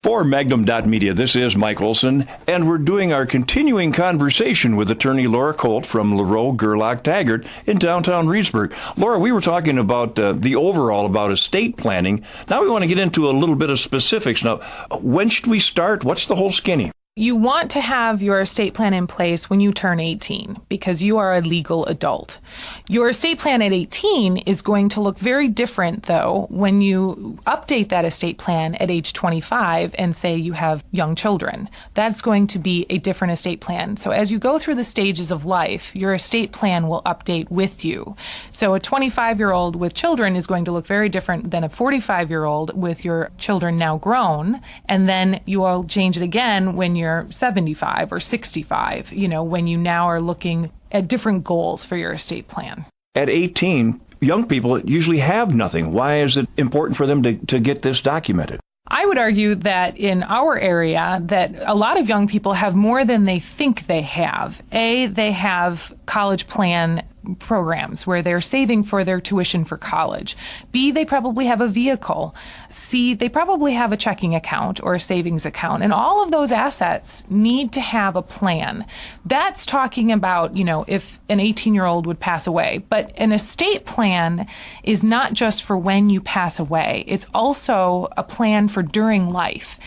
For Magnum.media, this is Mike Olson, and we're doing our continuing conversation with attorney Laura Colt from LaRoe, Gerlach, Taggart in downtown Reedsburg. Laura, we were talking about the overall about estate planning. Now we want to get into a little bit of specifics. Now, when should we start? What's the whole skinny? You want to have your estate plan in place when you turn 18 because you are a legal adult. Your estate plan at 18 is going to look very different, though, when you update that estate plan at age 25 and say you have young children. That's going to be a different estate plan. So as you go through the stages of life, your estate plan will update with you. So a 25-year-old with children is going to look very different than a 45-year-old with your children now grown, and then you will change it again when you're 75 or 65, when you now are looking at different goals for your estate plan. At 18, young people usually have nothing. Why is it important for them to get this documented? I would argue that in our area that a lot of young people have more than they think they have. They have college plan programs where they're saving for their tuition for college. B, they probably have a vehicle. C, they probably have a checking account or a savings account. And all of those assets need to have a plan. That's talking about, if an 18-year-old would pass away. But an estate plan is not just for when you pass away. It's also a plan for during life.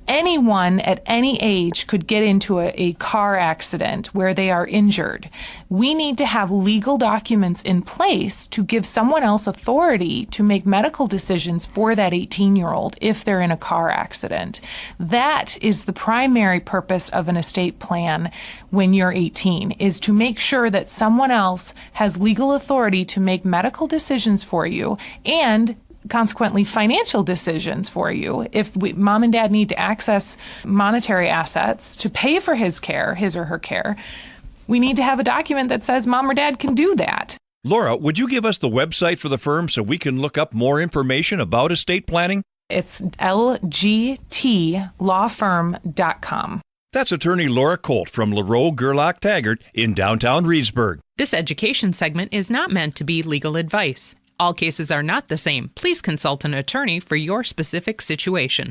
Anyone at any age could get into a car accident where they are injured. We need to have legal documents in place to give someone else authority to make medical decisions for that 18-year-old if they're in a car accident. That is the primary purpose of an estate plan when you're 18, is to make sure that someone else has legal authority to make medical decisions for you and consequently financial decisions for you. If mom and dad need to access monetary assets to pay for his or her care, we need to have a document that says mom or dad can do that. Laura, would you give us the website for the firm so we can look up more information about estate planning? It's lgtlawfirm.com. That's attorney Laura Colt from LaRoe, Gerlach, Taggart in downtown Reedsburg. This education segment is not meant to be legal advice. All cases are not the same. Please consult an attorney for your specific situation.